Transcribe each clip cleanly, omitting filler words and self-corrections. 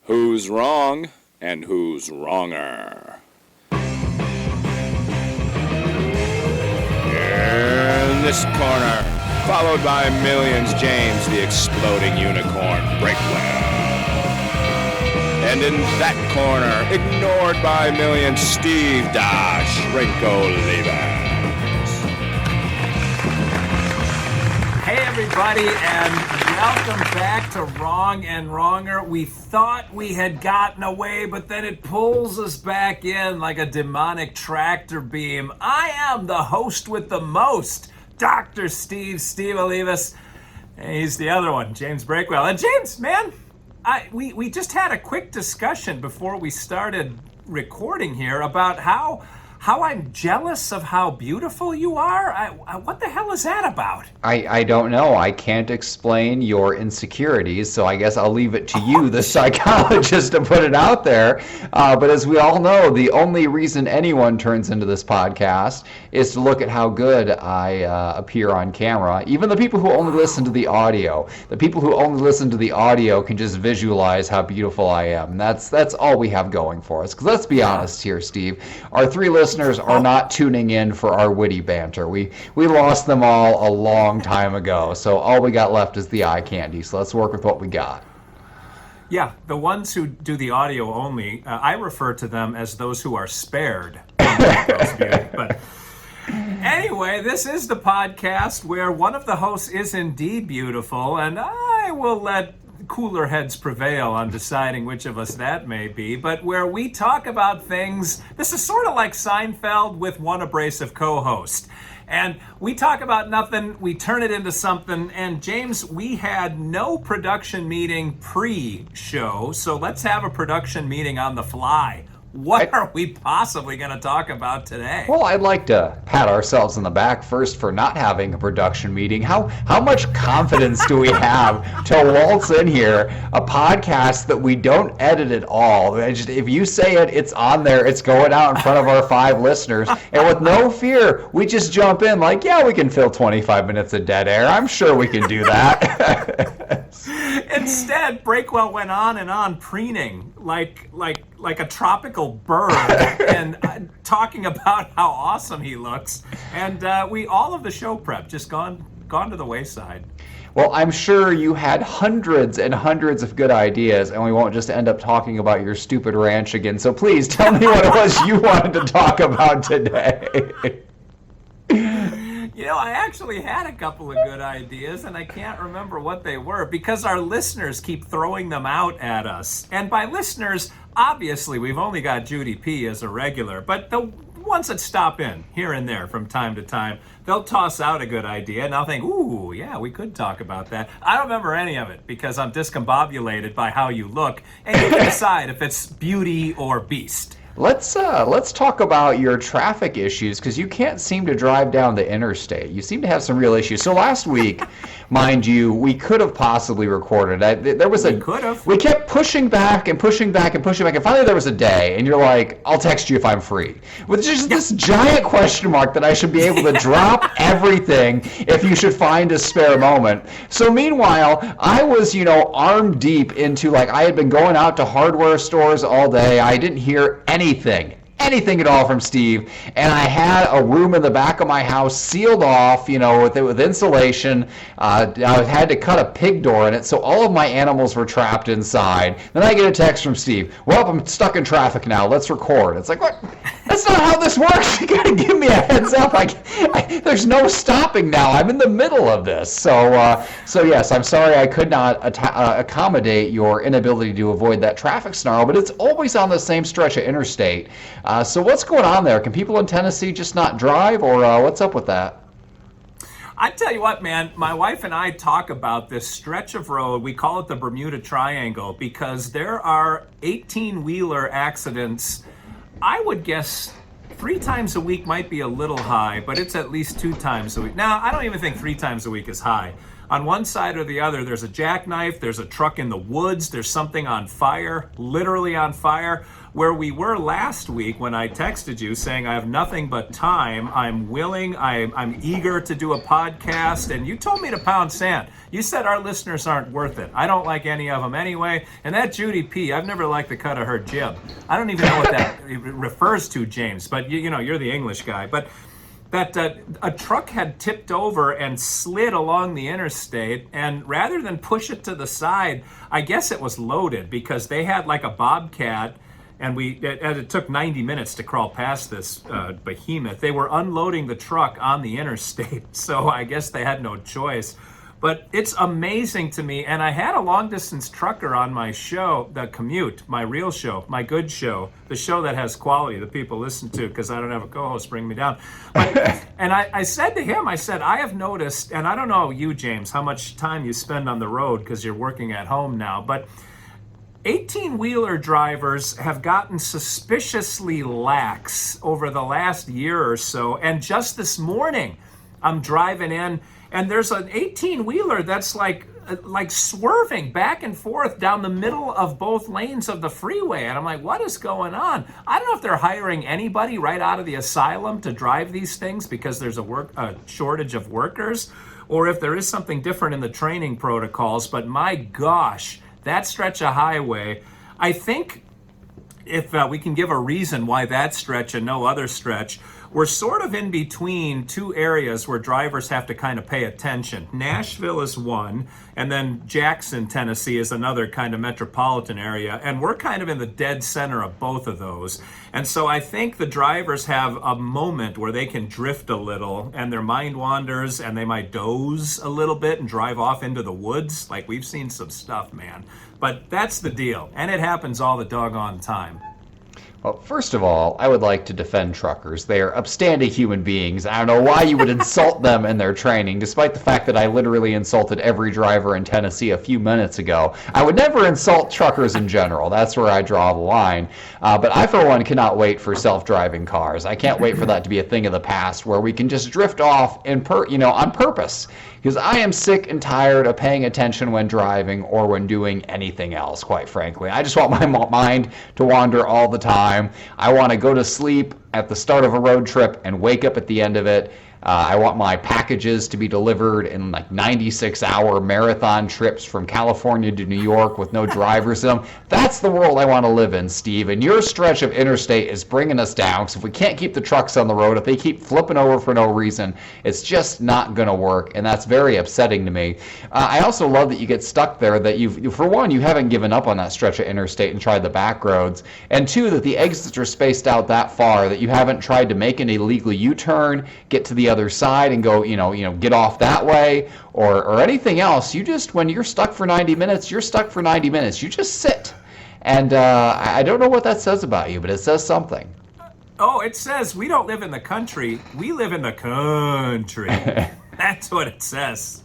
Who's wrong and who's wronger? In this corner, followed by millions, James the Exploding Unicorn Breakwell. And in that corner, ignored by millions, Steve Dash Rinko Levers. Hey everybody, and welcome back to Wrong and Wronger. We thought we had gotten away, but then it pulls us back in like a demonic tractor beam. I am the host with the most, Dr. Steve Olivas. And he's the other one, James Breakwell. And James, man, we just had a quick discussion before we started recording here about how I'm jealous of how beautiful you are. What the hell is that about? I don't know. I can't explain your insecurities, so I guess I'll leave it to you, the psychologist, to put it out there. But as we all know, the only reason anyone turns into this podcast is to look at how good I appear on camera. Even the people who only listen to the audio. The people who only listen to the audio can just visualize how beautiful I am. That's all we have going for us. Because let's be honest here, Steve. Our three listeners are not tuning in for our witty banter. We lost them all a long time ago, so all we got left is the eye candy. So let's work with what we got. Yeah, the ones who do the audio only, I refer to them as those who are spared. But anyway, this is the podcast where one of the hosts is indeed beautiful, and I will let cooler heads prevail on deciding which of us that may be, but where we talk about things. This is sort of like Seinfeld with one abrasive co-host. And we talk about nothing, we turn it into something, and James, we had no production meeting pre-show, so let's have a production meeting on the fly. What are we possibly going to talk about today? Well, I'd like to pat ourselves on the back first for not having a production meeting. How much confidence do we have to waltz in here a podcast that we don't edit at all? If you say it, it's on there. It's going out in front of our 5 listeners. And with no fear, we just jump in like, yeah, we can fill 25 minutes of dead air. I'm sure we can do that. Instead, Breakwell went on and on preening like a tropical bird and talking about how awesome he looks. And all of the show prep just gone to the wayside. Well, I'm sure you had hundreds and hundreds of good ideas, and we won't just end up talking about your stupid ranch again. So please tell me what it was you wanted to talk about today. You know, I actually had a couple of good ideas, and I can't remember what they were because our listeners keep throwing them out at us. And by listeners, obviously, we've only got Judy P. as a regular, but the ones that stop in here and there from time to time, they'll toss out a good idea, and I'll think, ooh, yeah, we could talk about that. I don't remember any of it because I'm discombobulated by how you look, and you can decide if it's beauty or beast. Let's talk about your traffic issues, because you can't seem to drive down the interstate. You seem to have some real issues. So last week, mind you, we could have possibly recorded. We kept pushing back and pushing back and pushing back, and finally there was a day, and you're like, I'll text you if I'm free. With just this giant question mark that I should be able to drop everything if you should find a spare moment. So meanwhile, I was, arm deep into, I had been going out to hardware stores all day. I didn't hear anything at all from Steve, and I had a room in the back of my house sealed off, with insulation. I had to cut a pig door in it, so all of my animals were trapped inside. Then I get a text from Steve. Well, I'm stuck in traffic now. Let's record. It's like, what? That's not how this works. You gotta give me a heads up. There's no stopping now. I'm in the middle of this. So yes, I'm sorry I could not accommodate your inability to avoid that traffic snarl, but it's always on the same stretch of interstate. So what's going on there? Can people in Tennessee just not drive, or what's up with that? I tell you what, man, my wife and I talk about this stretch of road. We call it the Bermuda Triangle because there are 18-wheeler accidents. I would guess 3 times a week might be a little high, but it's at least 2 times a week. Now, I don't even think 3 times a week is high. On one side or the other, there's a jackknife, there's a truck in the woods, there's something on fire, literally on fire. where we were last week when I texted you saying I have nothing but time, I'm willing, I'm eager to do a podcast, and you told me to pound sand. You said our listeners aren't worth it. I don't like any of them anyway. And that Judy P, I've never liked the cut of her jib. I don't even know what that refers to, James, but you know, you're the English guy. But that a truck had tipped over and slid along the interstate, and rather than push it to the side, I guess it was loaded because they had like a bobcat, and it took 90 minutes to crawl past this behemoth. They were unloading the truck on the interstate, so I guess they had no choice. But it's amazing to me, and I had a long-distance trucker on my show, The Commute, my real show, my good show, the show that has quality that people listen to because I don't have a co-host bring me down. But, and I said to him, I said, I have noticed, and I don't know you, James, how much time you spend on the road because you're working at home now, but 18-wheeler drivers have gotten suspiciously lax over the last year or so, and just this morning, I'm driving in, and there's an 18-wheeler that's like swerving back and forth down the middle of both lanes of the freeway. And I'm like, what is going on? I don't know if they're hiring anybody right out of the asylum to drive these things because there's a shortage of workers, or if there is something different in the training protocols. But my gosh, that stretch of highway, I think if we can give a reason why that stretch and no other stretch, we're sort of in between two areas where drivers have to kind of pay attention. Nashville is one, and then Jackson, Tennessee is another kind of metropolitan area, and we're kind of in the dead center of both of those. And so I think the drivers have a moment where they can drift a little, and their mind wanders, and they might doze a little bit and drive off into the woods. Like, we've seen some stuff, man. But that's the deal, and it happens all the doggone time. Well, first of all, I would like to defend truckers. They are upstanding human beings. I don't know why you would insult them in their training, despite the fact that I literally insulted every driver in Tennessee a few minutes ago. I would never insult truckers in general. That's where I draw the line. But I, for one, cannot wait for self-driving cars. I can't wait for that to be a thing of the past where we can just drift off on purpose. Because I am sick and tired of paying attention when driving or when doing anything else, quite frankly. I just want my mind to wander all the time. I want to go to sleep at the start of a road trip and wake up at the end of it. I want my packages to be delivered in like 96-hour marathon trips from California to New York with no drivers in them. That's the world I want to live in, Steve. And your stretch of interstate is bringing us down. So if we can't keep the trucks on the road, if they keep flipping over for no reason, it's just not going to work. And that's very upsetting to me. I also love that you get stuck there, that for one, you haven't given up on that stretch of interstate and tried the back roads. And two, that the exits are spaced out that far that you haven't tried to make an illegal U-turn, get to the other side and go, get off that way or anything else. You just, when you're stuck for 90 minutes, you're stuck for 90 minutes. You just sit. And I don't know what that says about you, but it says something. Oh, it says we don't live in the country. We live in the country. That's what it says.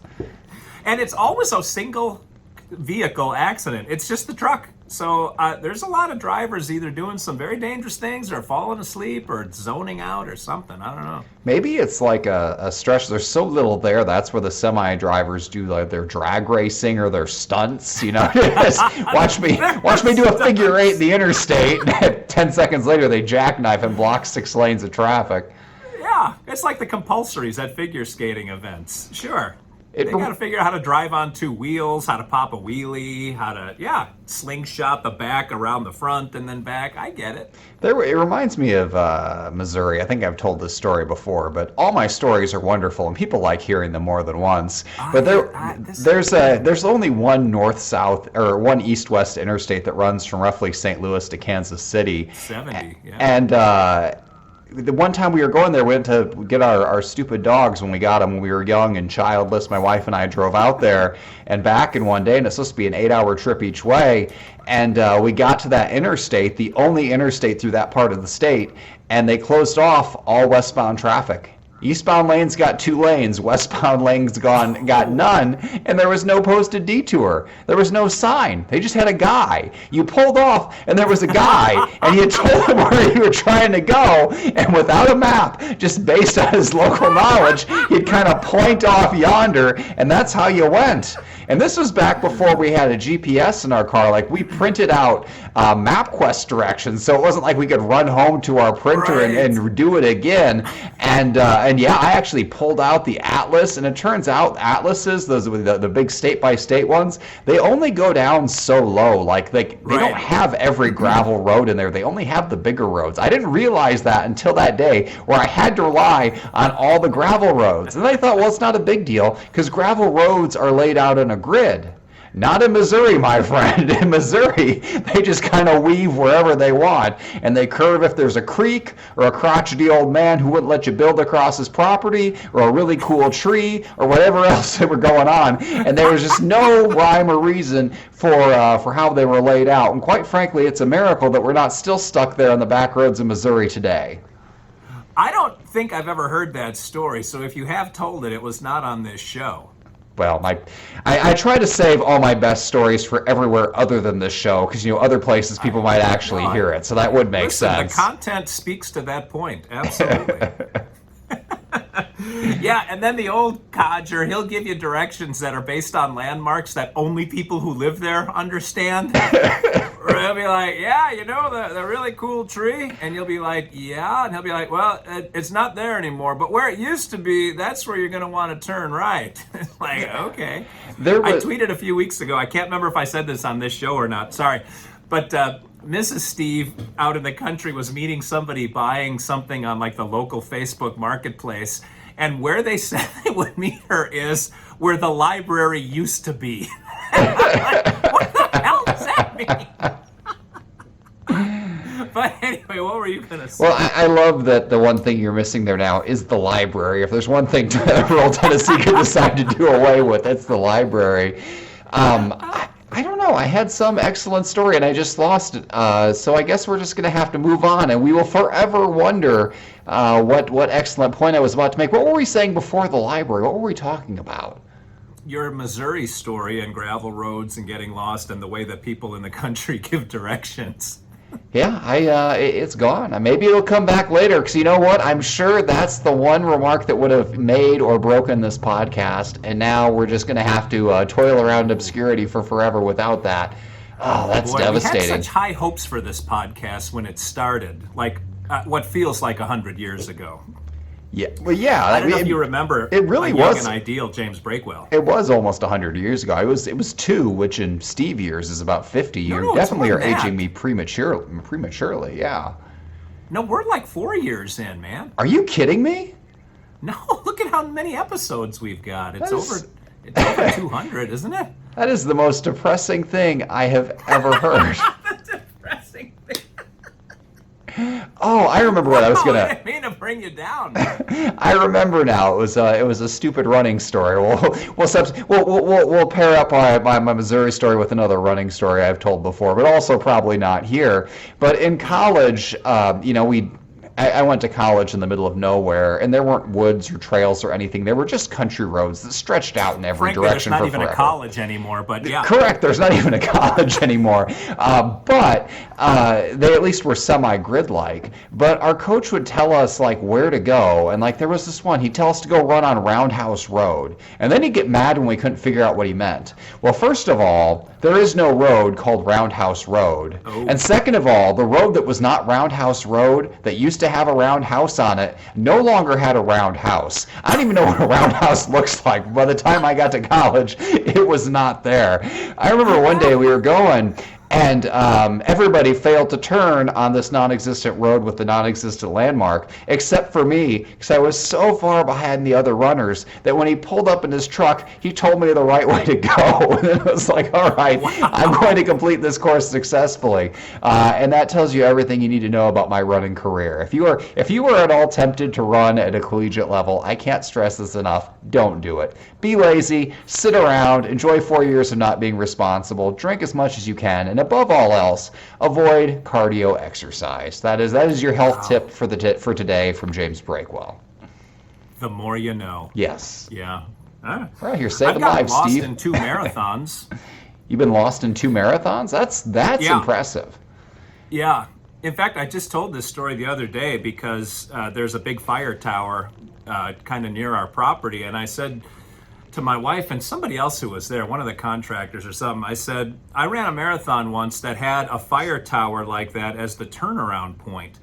And it's always a single vehicle accident. It's just the truck. So there's a lot of drivers either doing some very dangerous things or falling asleep or zoning out or something. I don't know. Maybe it's like a stretch. There's so little there. That's where the semi drivers do like their drag racing or their stunts. Watch me do a figure eight in the interstate. 10 seconds later, they jackknife and block 6 lanes of traffic. Yeah, it's like the compulsories at figure skating events. Sure. They got to figure out how to drive on 2 wheels, how to pop a wheelie, how to, slingshot the back around the front and then back. I get it. It reminds me of Missouri. I think I've told this story before, but all my stories are wonderful, and people like hearing them more than once. But there's only one north-south or one east-west interstate that runs from roughly St. Louis to Kansas City. 70, yeah. And the one time we were going there, we went to get our stupid dogs when we got them when we were young and childless. My wife and I drove out there and back in one day, and it's supposed to be an 8-hour trip each way. And we got to that interstate, the only interstate through that part of the state, and they closed off all westbound traffic. Eastbound lanes got 2 lanes, westbound lanes got none, and there was no posted detour. There was no sign. They just had a guy. You pulled off, and there was a guy, and he had told them where you were trying to go, and without a map, just based on his local knowledge, he'd kind of point off yonder, and that's how you went. And this was back before we had a GPS in our car. Like, we printed out MapQuest directions, so it wasn't like we could run home to our printer and do it again. And yeah, I actually pulled out the atlas, and it turns out atlases, those the big state-by-state ones, they only go down so low. Like, they don't have every gravel road in there. They only have the bigger roads. I didn't realize that until that day where I had to rely on all the gravel roads. And I thought, well, it's not a big deal because gravel roads are laid out in a grid. Not in Missouri, my friend. In Missouri, they just kind of weave wherever they want, and they curve if there's a creek or a crotchety old man who wouldn't let you build across his property, or a really cool tree, or whatever else that were going on. And there was just no rhyme or reason for how they were laid out. And quite frankly, it's a miracle that we're not still stuck there on the back roads of Missouri today. I don't think I've ever heard that story, so if you have told it, it was not on this show. Well, I try to save all my best stories for everywhere other than this show, because, other places people might actually hear it, so that would make sense. The content speaks to that point, absolutely. Yeah, and then the old codger, he'll give you directions that are based on landmarks that only people who live there understand. Or he'll be like, yeah, the really cool tree? And you'll be like, yeah. And he'll be like, well, it's not there anymore. But where it used to be, that's where you're going to want to turn right. It's like, okay. I tweeted a few weeks ago. I can't remember if I said this on this show or not. Sorry. But Mrs. Steve out in the country was meeting somebody buying something on like the local Facebook marketplace. And where they said they would meet her is where the library used to be. Like, what the hell does that mean? But anyway, what were you going to say? Well, I love that the one thing you're missing there now is the library. If there's one thing rural Tennessee could decide to do away with, it's the library. I don't know. I had some excellent story, and I just lost it. So I guess we're just going to have to move on, and we will forever wonder what excellent point I was about to make. What were we saying before the library? What were we talking about? Your Missouri story and gravel roads and getting lost and the way that people in the country give directions. Yeah, it's gone. Maybe it'll come back later, because you know what? I'm sure that's the one remark that would have made or broken this podcast, and now we're just going to have to toil around obscurity for forever without that. Oh, that's devastating. We had such high hopes for this podcast when it started, like what feels like 100 years ago. Yeah, well, yeah. I don't know if you remember. It really young was and ideal James Breakwell. It was almost 100 years ago. It was 2, which in Steve years is about 50. You definitely are aging me prematurely. Yeah. No, we're like 4 years in, man. Are you kidding me? No, look at how many episodes we've got. It's over 200, isn't it? That is the most depressing thing I have ever heard. Depressing thing. Oh, I remember what I was gonna. I didn't mean to bring you down. I remember now. It was a stupid running story. We'll pair up my Missouri story with another running story I've told before, but also probably not here. But in college, I went to college in the middle of nowhere, and there weren't woods or trails or anything. There were just country roads that stretched out in every direction for forever. There's not even a college anymore, but yeah. Correct, there's not even a college anymore. But they at least were semi-grid-like. But our coach would tell us, like, where to go. And, like, there was this one. He'd tell us to go run on Roundhouse Road. And then he'd get mad when we couldn't figure out what he meant. Well, first of all, there is no road called Roundhouse Road. Oh. And second of all, the road that was not Roundhouse Road, that used to have a round house on it, no longer had a round house. I don't even know what a round house looks like. By the time I got to college, it was not there. I remember one day we were going, and everybody failed to turn on this non-existent road with the non-existent landmark, except for me, because I was so far behind the other runners that when he pulled up in his truck, he told me the right way to go. And it was like, all right, wow. I'm going to complete this course successfully. And that tells you everything you need to know about my running career. If you are at all tempted to run at a collegiate level, I can't stress this enough, don't do it. Be lazy, sit around, enjoy 4 years of not being responsible, drink as much as you can, and above all else, avoid cardio exercise. That is your health tip for today from James Breakwell. The more you know. Yes. Yeah. We're out here saving lives, Steve. I've gotten lost in 2 marathons. You've been lost in 2 marathons? That's impressive. Yeah. In fact, I just told this story the other day because there's a big fire tower kind of near our property, and I said, to my wife and somebody else who was there, one of the contractors or something, I said, I ran a marathon once that had a fire tower like that as the turnaround point.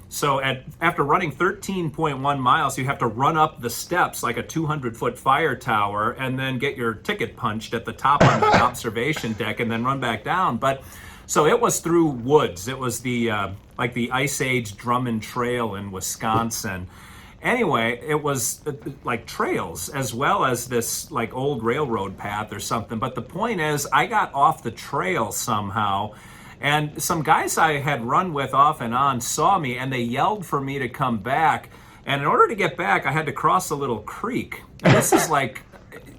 So after running 13.1 miles, you have to run up the steps like a 200-foot fire tower and then get your ticket punched at the top on the observation deck and then run back down. But so it was through woods. It was the like the Ice Age Drummond Trail in Wisconsin. Anyway, it was like trails as well as this like old railroad path or something. But the point is, I got off the trail somehow. And some guys I had run with off and on saw me, and they yelled for me to come back. And in order to get back, I had to cross a little creek. And this is like,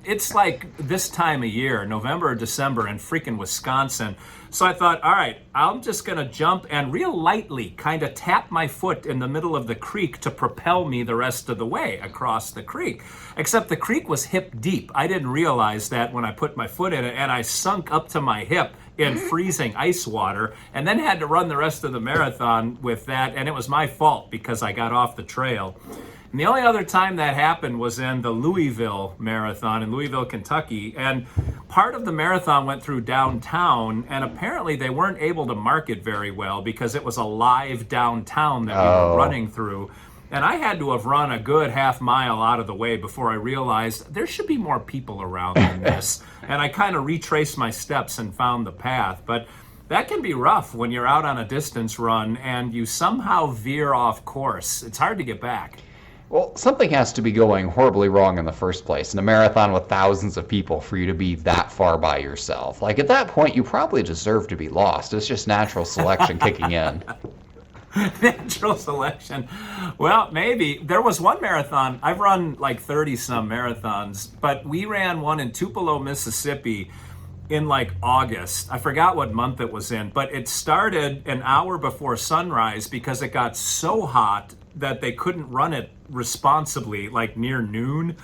it's like this time of year, November or December in freaking Wisconsin. So I thought, all right, I'm just going to jump and real lightly kind of tap my foot in the middle of the creek to propel me the rest of the way across the creek. Except the creek was hip deep. I didn't realize that when I put my foot in it, and I sunk up to my hip in freezing ice water, and then had to run the rest of the marathon with that, and it was my fault because I got off the trail. And the only other time that happened was in the Louisville Marathon in Louisville, Kentucky, and part of the marathon went through downtown, and apparently they weren't able to market very well because it was a live downtown that we were running through. And I had to have run a good half mile out of the way before I realized there should be more people around than this. And I kind of retraced my steps and found the path. But that can be rough when you're out on a distance run and you somehow veer off course. It's hard to get back. Well, something has to be going horribly wrong in the first place in a marathon with thousands of people for you to be that far by yourself. Like, at that point, you probably deserve to be lost. It's just natural selection kicking in. Natural selection. Well, maybe. There was one marathon. I've run like 30-some marathons, but we ran one in Tupelo, Mississippi in like August. I forgot what month it was in, but it started an hour before sunrise because it got so hot that they couldn't run it responsibly, like near noon.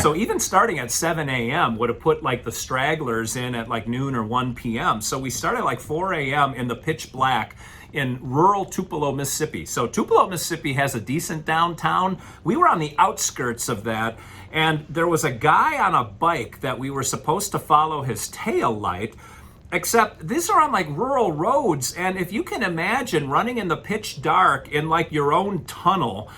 So even starting at 7 a.m. would have put like the stragglers in at like noon or 1 p.m. So we started like 4 a.m. in the pitch black in rural Tupelo, Mississippi. So Tupelo, Mississippi has a decent downtown. We were on the outskirts of that, and there was a guy on a bike that we were supposed to follow his tail light, except these are on like rural roads, and if you can imagine running in the pitch dark in like your own tunnel,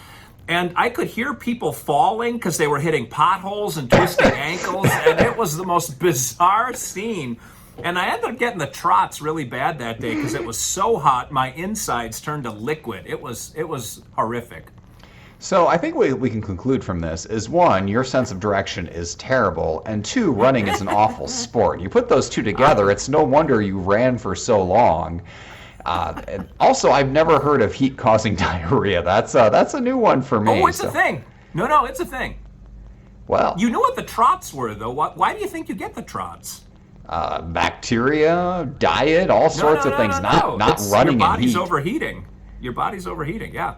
and I could hear people falling because they were hitting potholes and twisting ankles, and it was the most bizarre scene. And I ended up getting the trots really bad that day because it was so hot, my insides turned to liquid. It was horrific. So I think what we can conclude from this is, one, your sense of direction is terrible, and two, running is an awful sport. You put those two together, it's no wonder you ran for so long. And also, I've never heard of heat causing diarrhea. That's a new one for me. Oh, it's a thing. No, it's a thing. Well, you knew what the trots were, though. Why do you think you get the trots? Bacteria, diet, all sorts of things. Not running in heat. Your body's overheating, yeah.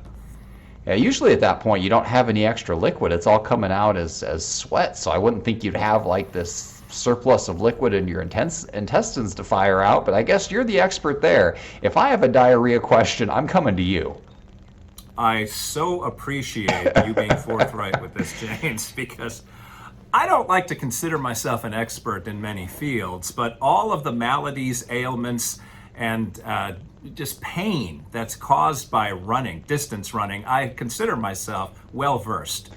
Yeah, usually at that point you don't have any extra liquid. It's all coming out as sweat. So I wouldn't think you'd have like this surplus of liquid in your intestines to fire out. But I guess you're the expert there. If I have a diarrhea question, I'm coming to you. I so appreciate you being forthright with this, James, because I don't like to consider myself an expert in many fields, but all of the maladies, ailments, and just pain that's caused by running, distance running, I consider myself well-versed.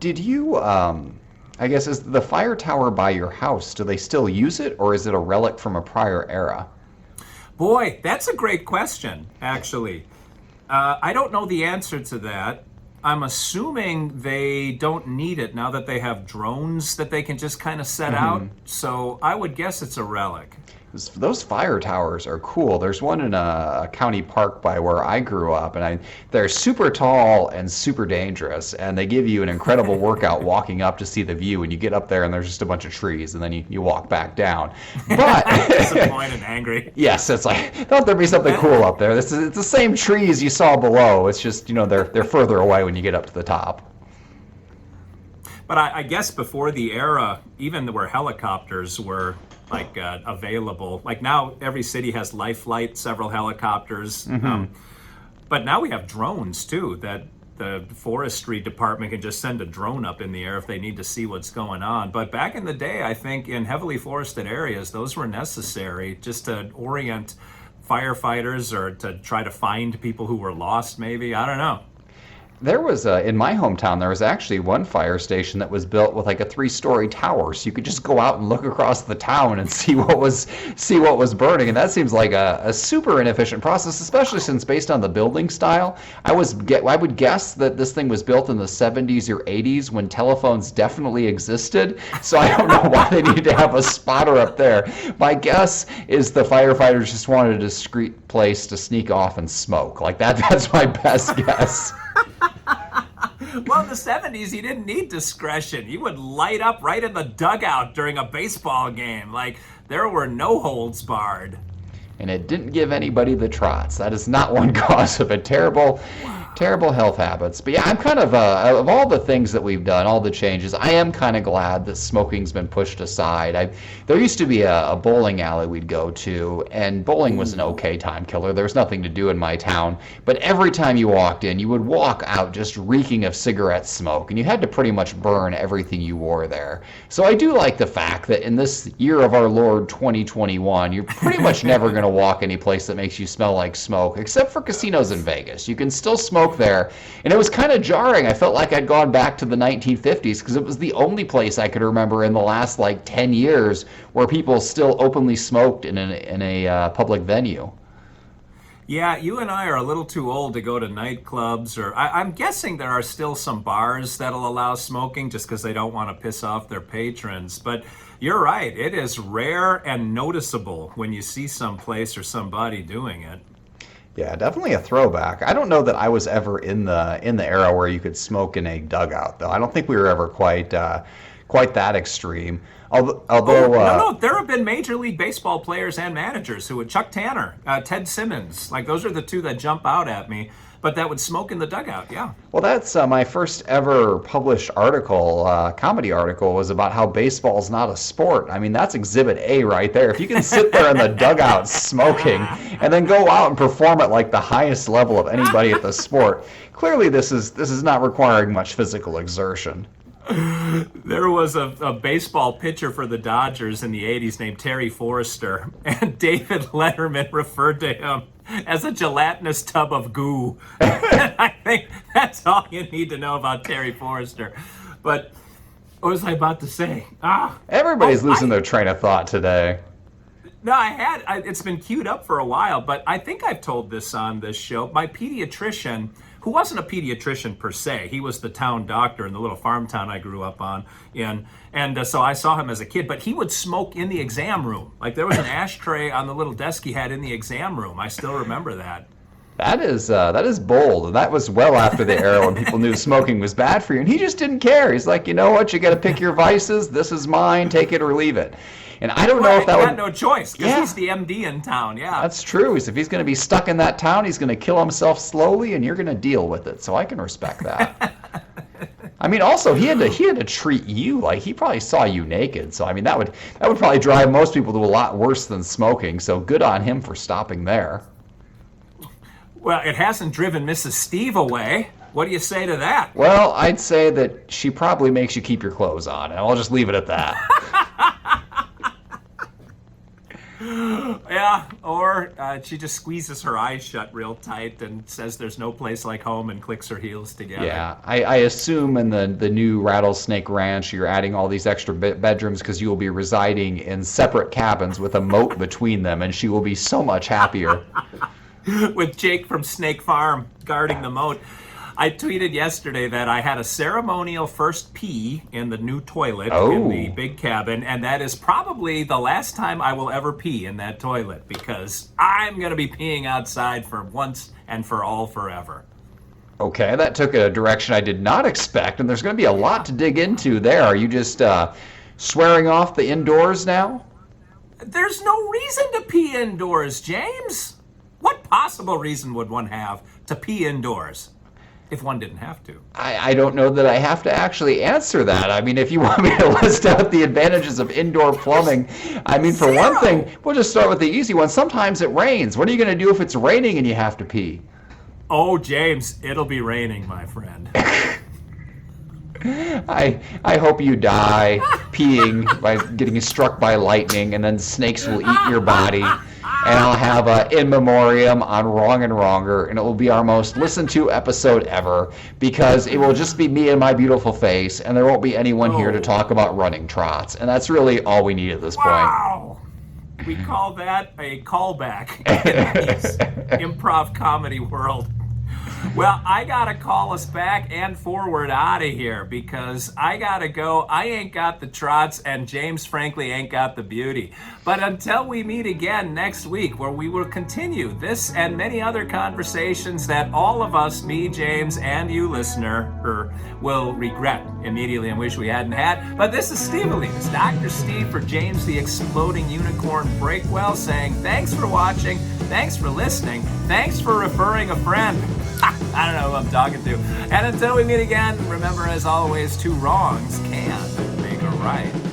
Did you, I guess, is the fire tower by your house, do they still use it, or is it a relic from a prior era? Boy, that's a great question, actually. I don't know the answer to that. I'm assuming they don't need it now that they have drones that they can just kind of set out. So I would guess it's a relic. Those fire towers are cool. There's one in a county park by where I grew up, and they're super tall and super dangerous, and they give you an incredible workout walking up to see the view, and you get up there and there's just a bunch of trees, and then you walk back down. But disappointed and angry. Yes, it's like, thought there'd be something cool up there. It's the same trees you saw below. It's just, they're further away when you get up to the top. But I guess before the era, even where helicopters were available, like now every city has life flight, several helicopters. But now we have drones too that the forestry department can just send a drone up in the air if they need to see what's going on. But back in the day, I think in heavily forested areas, those were necessary just to orient firefighters or to try to find people who were lost, maybe. I don't know. There was in my hometown, there was actually one fire station that was built with like a 3-story tower, so you could just go out and look across the town and see what was burning. And that seems like a super inefficient process, especially since based on the building style, I would guess that this thing was built in the 70s or 80s when telephones definitely existed. So I don't know why they needed to have a spotter up there. My guess is the firefighters just wanted a discreet place to sneak off and smoke. Like that's my best guess. Well, in the 70s, you didn't need discretion. You would light up right in the dugout during a baseball game. Like, there were no holds barred. And it didn't give anybody the trots. That is not one cause of a terrible health habits. But yeah, I'm kind of all the things that we've done, all the changes, I am kind of glad that smoking's been pushed aside. There used to be a bowling alley we'd go to, and bowling was an okay time killer. There was nothing to do in my town. But every time you walked in, you would walk out just reeking of cigarette smoke, and you had to pretty much burn everything you wore there. So I do like the fact that in this year of our Lord 2021, you're pretty much never going to walk any place that makes you smell like smoke, except for casinos in Vegas. You can still smoke there, and it was kind of jarring. I felt like I'd gone back to the 1950s because it was the only place I could remember in the last like 10 years where people still openly smoked in a public venue. Yeah, you and I are a little too old to go to nightclubs, or I'm guessing there are still some bars that'll allow smoking just because they don't want to piss off their patrons. But you're right, it is rare and noticeable when you see some place or somebody doing it. Yeah, definitely a throwback. I don't know that I was ever in the era where you could smoke in a dugout, though. I don't think we were ever quite that extreme. Although no, there have been Major League Baseball players and managers who would, Chuck Tanner, Ted Simmons, like those are the two that jump out at me, but that would smoke in the dugout, yeah. Well, that's my first ever published article, comedy article, was about how baseball's not a sport. I mean, that's exhibit A right there. If you can sit there in the dugout smoking and then go out and perform at like the highest level of anybody at the sport, clearly this is not requiring much physical exertion. There was a baseball pitcher for the Dodgers in the 80s named Terry Forrester, and David Letterman referred to him as a gelatinous tub of goo. I think that's all you need to know about Terry Forrester. But what was I about to say? Everybody's losing their train of thought today. No, it's been queued up for a while, but I think I've told this on this show. My pediatrician, who wasn't a pediatrician per se, he was the town doctor in the little farm town I grew up in, and so I saw him as a kid, but he would smoke in the exam room. Like there was an ashtray on the little desk he had in the exam room. I still remember that. That is bold, and that was well after the era when people knew smoking was bad for you, and he just didn't care. He's like, you know what, you got to pick your vices. This is mine. Take it or leave it. And I don't know if that would... He had no choice, because he's the MD in town, yeah. That's true. If he's going to be stuck in that town, he's going to kill himself slowly, and you're going to deal with it. So I can respect that. I mean, also, he had to treat you like he probably saw you naked. So, I mean, that would probably drive most people to a lot worse than smoking. So good on him for stopping there. Well, it hasn't driven Mrs. Steve away. What do you say to that? Well, I'd say that she probably makes you keep your clothes on, and I'll just leave it at that. Yeah, or she just squeezes her eyes shut real tight and says there's no place like home and clicks her heels together. Yeah, I assume in the new Rattlesnake Ranch you're adding all these extra bedrooms because you will be residing in separate cabins with a moat between them, and she will be so much happier. With Jake from Snake Farm guarding the moat. I tweeted yesterday that I had a ceremonial first pee in the new toilet in the big cabin, and that is probably the last time I will ever pee in that toilet because I'm going to be peeing outside for once and for all forever. Okay, that took a direction I did not expect, and there's going to be a lot to dig into there. Are you just swearing off the indoors now? There's no reason to pee indoors, James. What possible reason would one have to pee indoors? If one didn't have to. I don't know that I have to actually answer that. I mean, if you want me to list out the advantages of indoor plumbing, I mean, for one thing, we'll just start with the easy one. Sometimes it rains. What are you going to do if it's raining and you have to pee? Oh, James, it'll be raining, my friend. I hope you die peeing by getting struck by lightning, and then snakes will eat your body. And I'll have a in memoriam on Wrong and Wronger, and it will be our most listened to episode ever because it will just be me and my beautiful face, and there won't be anyone here to talk about running trots. And that's really all we need at this point. Wow! We call that a callback in this improv comedy world. Well, I gotta call us back and forward out of here because I gotta go. I ain't got the trots, and James frankly ain't got the beauty. But until we meet again next week, where we will continue this and many other conversations that all of us, me, James, and you, listener, will regret immediately and wish we hadn't had. But this is Steve Alinas, Dr. Steve for James the Exploding Unicorn Breakwell, saying thanks for watching, thanks for listening, thanks for referring a friend. I don't know who I'm talking to. And until we meet again, remember, as always, two wrongs can make a right.